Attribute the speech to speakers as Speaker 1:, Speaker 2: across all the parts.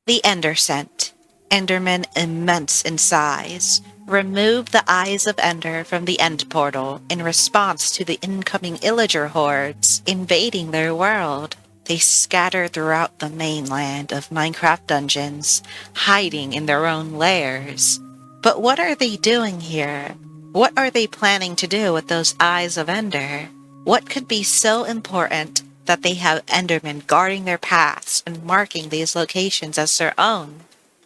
Speaker 1: The Endersent, Endermen immense in size, remove the Eyes of Ender from the End Portal in response to the incoming Illager hordes invading their world. They scatter throughout the mainland of Minecraft dungeons, hiding in their own lairs. But what are they doing here? What are they planning to do with those Eyes of Ender? What could be so important that they have Endermen guarding their paths and marking these locations as their own?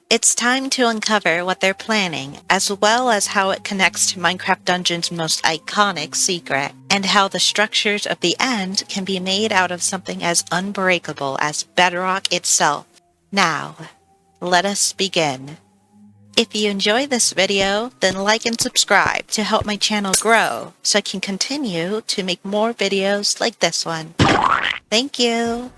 Speaker 1: It's time to uncover what they're planning, as well as how it connects to Minecraft Dungeon's most iconic secret, and how the structures of the end can be made out of something as unbreakable as bedrock itself. Now, let us begin. If you enjoy this video, then like and subscribe to help my channel grow so I can continue to make more videos like this one. Thank you!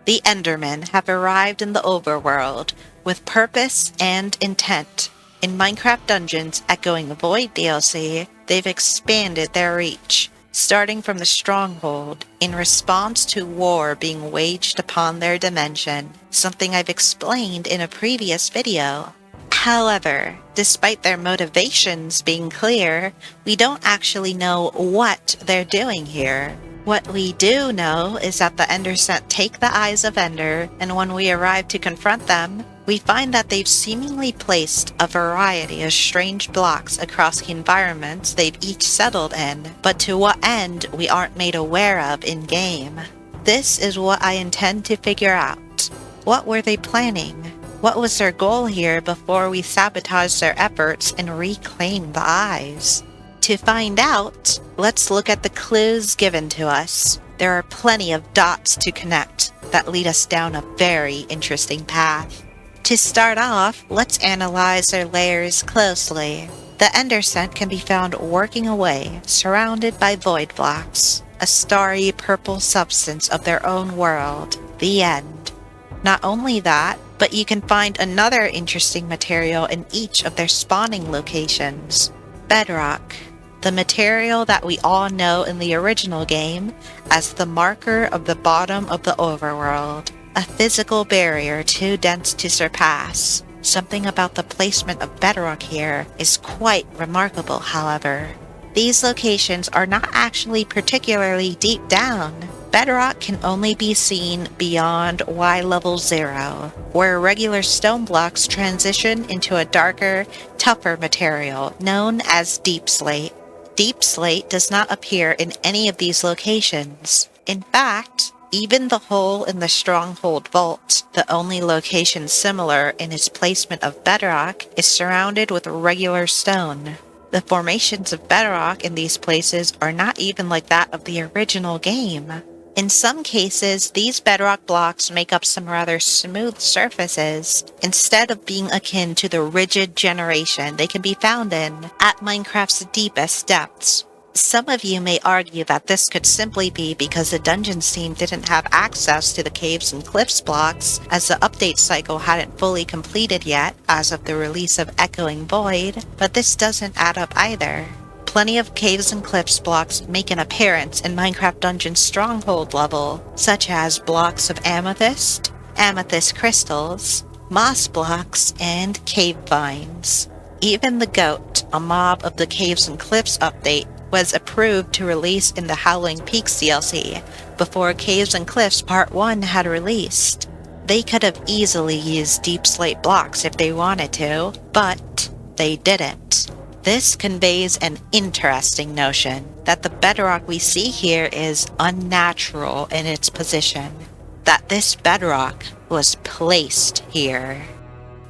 Speaker 1: The Endermen have arrived in the Overworld with purpose and intent. In Minecraft Dungeons echoing the Void DLC, they've expanded their reach, starting from the Stronghold in response to war being waged upon their dimension, something I've explained in a previous video. However, despite their motivations being clear, we don't actually know what they're doing here. What we do know is that the Endersent take the Eyes of Ender, and when we arrive to confront them, we find that they've seemingly placed a variety of strange blocks across the environments they've each settled in, but to what end we aren't made aware of in-game. This is what I intend to figure out. What were they planning? What was their goal here before we sabotage their efforts and reclaim the Eyes? To find out, let's look at the clues given to us. There are plenty of dots to connect that lead us down a very interesting path. To start off, let's analyze their layers closely. The Endersent can be found working away, surrounded by void blocks, a starry purple substance of their own world, the End. Not only that, but you can find another interesting material in each of their spawning locations. Bedrock, the material that we all know in the original game as the marker of the bottom of the overworld. A physical barrier too dense to surpass. Something about the placement of bedrock here is quite remarkable, however. These locations are not actually particularly deep down. Bedrock can only be seen beyond Y level 0, where regular stone blocks transition into a darker, tougher material known as deep slate. Deep slate does not appear in any of these locations. In fact, even the hole in the Stronghold vault, the only location similar in its placement of bedrock, is surrounded with regular stone. The formations of bedrock in these places are not even like that of the original game. In some cases, these bedrock blocks make up some rather smooth surfaces, instead of being akin to the rigid generation they can be found in at Minecraft's deepest depths. Some of you may argue that this could simply be because the Dungeons team didn't have access to the caves and cliffs blocks, as the update cycle hadn't fully completed yet as of the release of Echoing Void, but this doesn't add up either. Plenty of caves and cliffs blocks make an appearance in Minecraft Dungeon's Stronghold level, such as blocks of amethyst, amethyst crystals, moss blocks, and cave vines. Even the goat, a mob of the Caves and Cliffs update, was approved to release in the Howling Peaks DLC before Caves and Cliffs Part 1 had released. They could have easily used deep slate blocks if they wanted to, but they didn't. This conveys an interesting notion that the bedrock we see here is unnatural in its position, that this bedrock was placed here.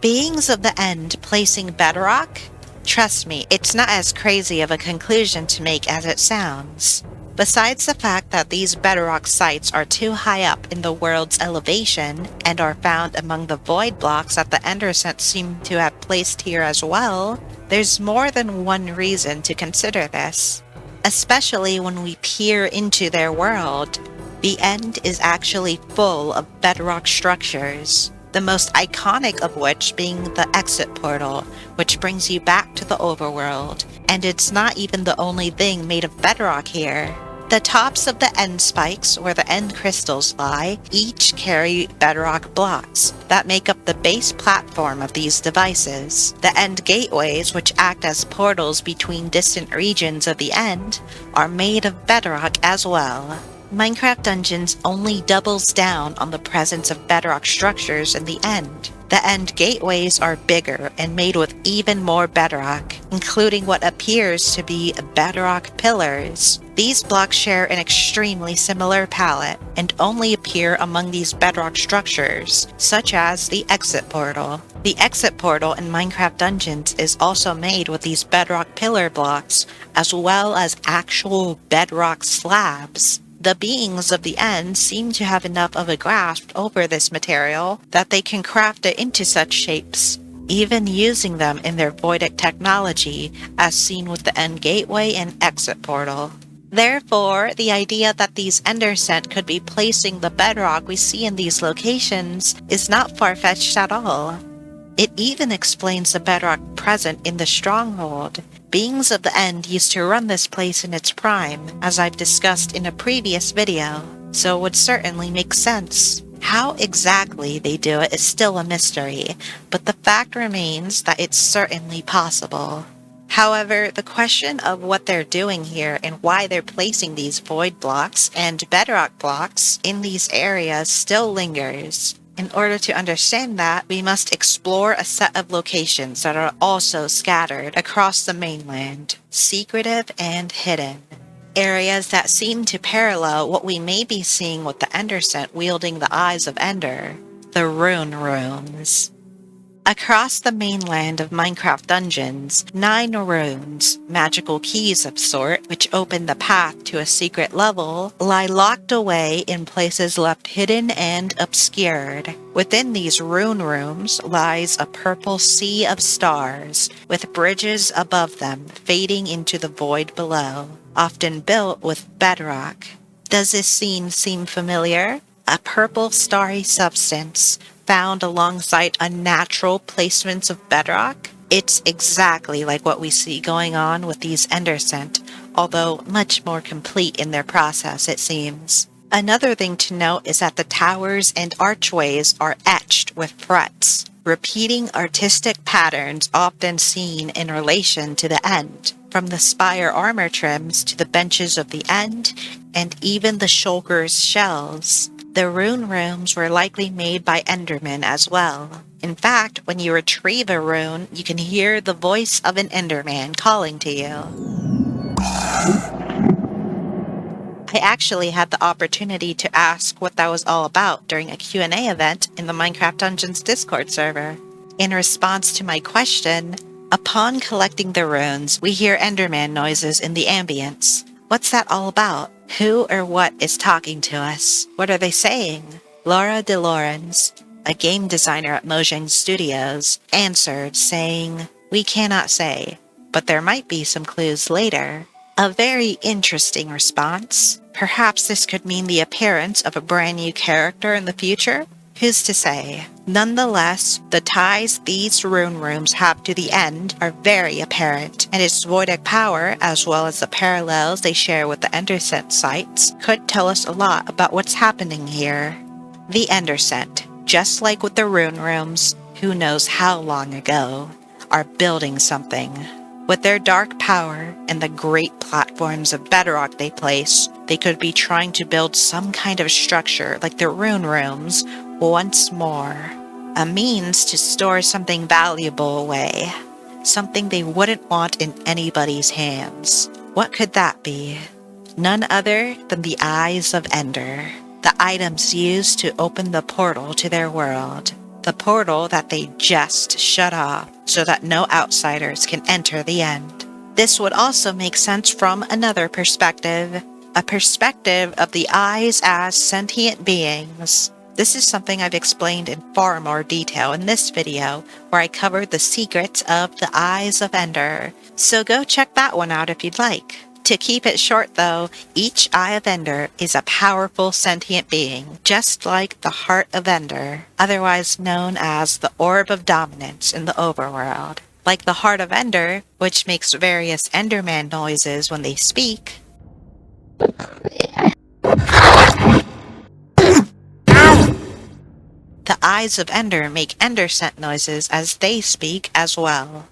Speaker 1: Beings of the End placing bedrock? Trust me, it's not as crazy of a conclusion to make as it sounds. Besides the fact that these bedrock sites are too high up in the world's elevation and are found among the void blocks that the Endersent seem to have placed here as well, there's more than one reason to consider this. Especially when we peer into their world, the End is actually full of bedrock structures, the most iconic of which being the exit portal, which brings you back to the overworld, and it's not even the only thing made of bedrock here. The tops of the end spikes, where the end crystals lie, each carry bedrock blocks that make up the base platform of these devices. The end gateways, which act as portals between distant regions of the end, are made of bedrock as well. Minecraft Dungeons only doubles down on the presence of bedrock structures in the end. The end gateways are bigger and made with even more bedrock, including what appears to be bedrock pillars. These blocks share an extremely similar palette and only appear among these bedrock structures, such as the exit portal. The exit portal in Minecraft Dungeons is also made with these bedrock pillar blocks, as well as actual bedrock slabs. The beings of the end seem to have enough of a grasp over this material that they can craft it into such shapes, even using them in their voidic technology, as seen with the end gateway and exit portal. Therefore, the idea that these Endersent could be placing the bedrock we see in these locations is not far-fetched at all. It even explains the bedrock present in the Stronghold. Beings of the End used to run this place in its prime, as I've discussed in a previous video, so it would certainly make sense. How exactly they do it is still a mystery, but the fact remains that it's certainly possible. However, the question of what they're doing here and why they're placing these void blocks and bedrock blocks in these areas still lingers. In order to understand that, we must explore a set of locations that are also scattered across the mainland, secretive and hidden. Areas that seem to parallel what we may be seeing with the Endersent wielding the Eyes of Ender, the Rune rooms. Across the mainland of Minecraft Dungeons, 9 runes, magical keys of sort, which open the path to a secret level, lie locked away in places left hidden and obscured. Within these rune rooms lies a purple sea of stars, with bridges above them fading into the void below, often built with bedrock. Does this scene seem familiar? A purple starry substance found alongside unnatural placements of bedrock? It's exactly like what we see going on with these Endersent, although much more complete in their process, it seems. Another thing to note is that the towers and archways are etched with frets, repeating artistic patterns often seen in relation to the end, from the spire armor trims to the benches of the end, and even the shulkers' shells. The rune rooms were likely made by Endermen as well. In fact, when you retrieve a rune, you can hear the voice of an Enderman calling to you. I actually had the opportunity to ask what that was all about during a Q&A event in the Minecraft Dungeons Discord server. In response to my question, upon collecting the runes, we hear Enderman noises in the ambience. What's that all about? Who or what is talking to us? What are they saying? Laura DeLawrence, a game designer at Mojang Studios, answered saying, "We cannot say, but there might be some clues later." A very interesting response. Perhaps this could mean the appearance of a brand new character in the future? Who's to say? Nonetheless, the ties these rune rooms have to the end are very apparent, and its voidic power, as well as the parallels they share with the Endersent sites, could tell us a lot about what's happening here. The Endersent, just like with the rune rooms, who knows how long ago, are building something. With their dark power and the great platforms of bedrock they place, they could be trying to build some kind of structure like the rune rooms once more. A means to store something valuable away. Something they wouldn't want in anybody's hands. What could that be? None other than the Eyes of Ender. The items used to open the portal to their world. The portal that they just shut off so that no outsiders can enter the end. This would also make sense from another perspective. A perspective of the eyes as sentient beings. This is something I've explained in far more detail in this video, where I covered the secrets of the Eyes of Ender, so go check that one out if you'd like. To keep it short though, each Eye of Ender is a powerful sentient being, just like the Heart of Ender, otherwise known as the Orb of Dominance in the Overworld. Like the Heart of Ender, which makes various Enderman noises when they speak, The eyes of Ender make Endersent noises as they speak as well.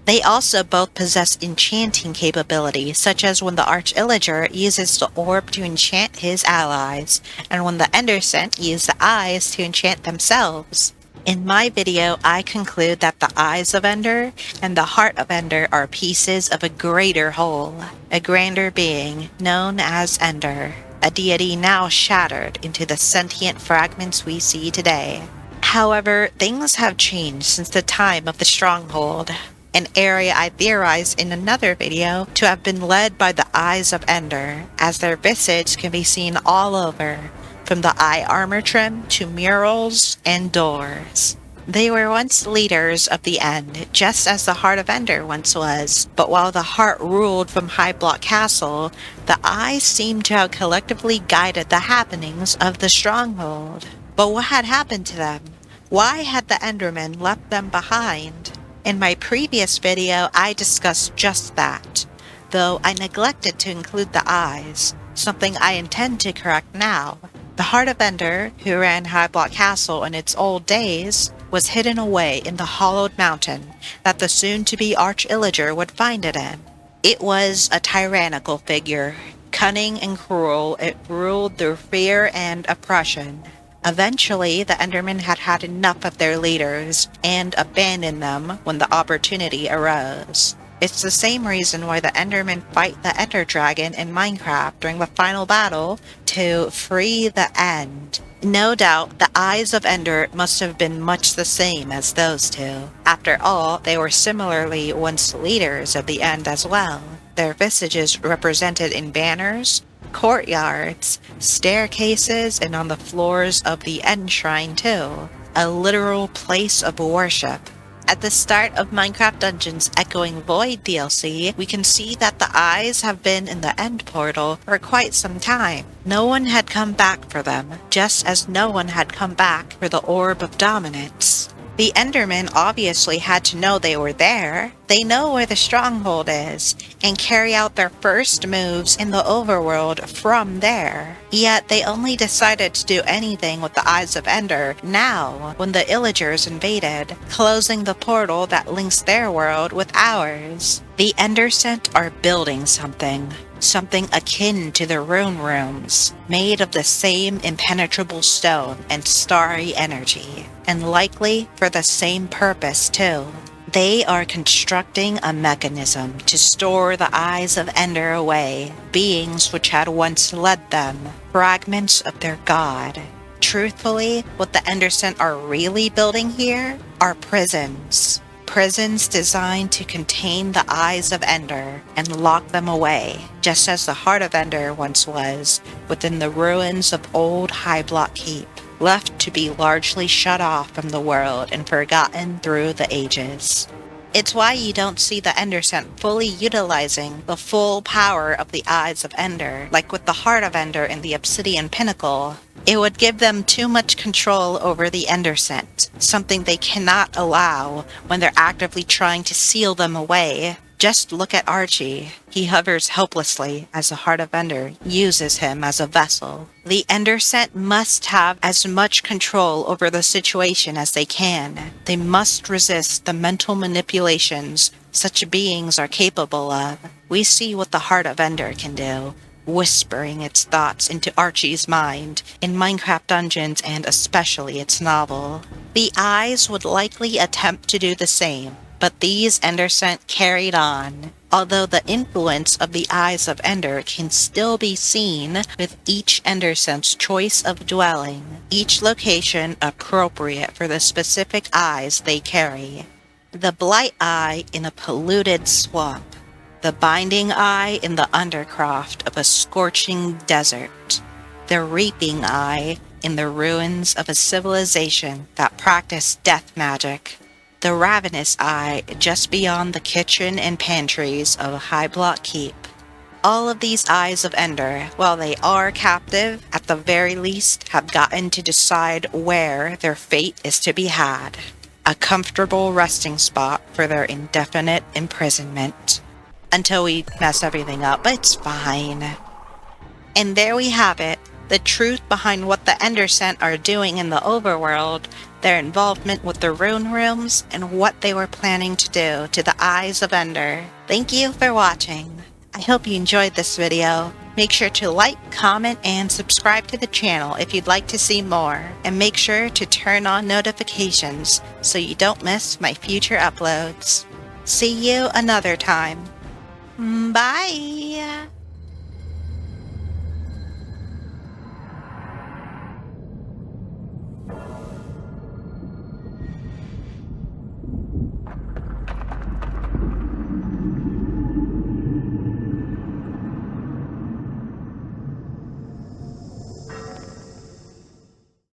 Speaker 1: They also both possess enchanting capabilities, such as when the Illager uses the orb to enchant his allies, and when the Endersent use the eyes to enchant themselves. In my video, I conclude that the Eyes of Ender and the Heart of Ender are pieces of a greater whole, a grander being known as Ender, a deity now shattered into the sentient fragments we see today. However, things have changed since the time of the Stronghold, an area I theorized in another video to have been led by the Eyes of Ender, as their visage can be seen all over, from the eye armor trim to murals and doors. They were once leaders of the End, just as the Heart of Ender once was, but while the Heart ruled from High Block Castle, the Eyes seemed to have collectively guided the happenings of the Stronghold. But what had happened to them? Why had the Endermen left them behind? In my previous video, I discussed just that, though I neglected to include the Eyes, something I intend to correct now. The Heart of Ender, who ran High Block Castle in its old days, was hidden away in the hollowed mountain that the soon-to-be Illager would find it in. It was a tyrannical figure. Cunning and cruel, it ruled through fear and oppression. Eventually, the Endermen had had enough of their leaders and abandoned them when the opportunity arose. It's the same reason why the Endermen fight the Ender Dragon in Minecraft during the final battle to free the End. No doubt, the Eyes of Ender must have been much the same as those two. After all, they were similarly once leaders of the End as well. Their visages represented in banners, courtyards, staircases, and on the floors of the End Shrine too, a literal place of worship. At the start of Minecraft Dungeons Echoing Void DLC, we can see that the Eyes have been in the End Portal for quite some time. No one had come back for them, just as no one had come back for the Orb of Dominance. The Endermen obviously had to know they were there. They know where the Stronghold is, and carry out their first moves in the Overworld from there. Yet they only decided to do anything with the Eyes of Ender now, when the Illagers invaded, closing the portal that links their world with ours. The Endersent are building something akin to the Rune rooms, made of the same impenetrable stone and starry energy, and likely for the same purpose too. They are constructing a mechanism to store the Eyes of Ender away, beings which had once led them, fragments of their god. Truthfully, what the Endersent are really building here are prisons. Prisons designed to contain the Eyes of Ender and lock them away, just as the Heart of Ender once was, within the ruins of old High Block Keep, left to be largely shut off from the world and forgotten through the ages. It's why you don't see the Endersent fully utilizing the full power of the Eyes of Ender, like with the Heart of Ender in the Obsidian Pinnacle. It would give them too much control over the Endersent, something they cannot allow when they're actively trying to seal them away. Just look at Archie. He hovers helplessly as the Heart of Ender uses him as a vessel. The Endersent must have as much control over the situation as they can. They must resist the mental manipulations such beings are capable of. We see what the Heart of Ender can do, whispering its thoughts into Archie's mind in Minecraft Dungeons and especially its novel. The Eyes would likely attempt to do the same, but these Endersent carried on, although the influence of the Eyes of Ender can still be seen with each Endersent's choice of dwelling, each location appropriate for the specific eyes they carry. The Blight Eye in a polluted swamp, the Binding Eye in the undercroft of a scorching desert, the Reaping Eye in the ruins of a civilization that practiced death magic, the Ravenous Eye just beyond the kitchen and pantries of High Block Keep. all of these Eyes of Ender, while they are captive, at the very least have gotten to decide where their fate is to be had. A comfortable resting spot for their indefinite imprisonment. Until we mess everything up, but it's fine. And there we have it, the truth behind what the Endersent are doing in the Overworld, their involvement with the Rune rooms, and what they were planning to do to the Eyes of Ender. Thank you for watching. I hope you enjoyed this video. Make sure to like, comment, and subscribe to the channel if you'd like to see more. And make sure to turn on notifications so you don't miss my future uploads. See you another time. Bye!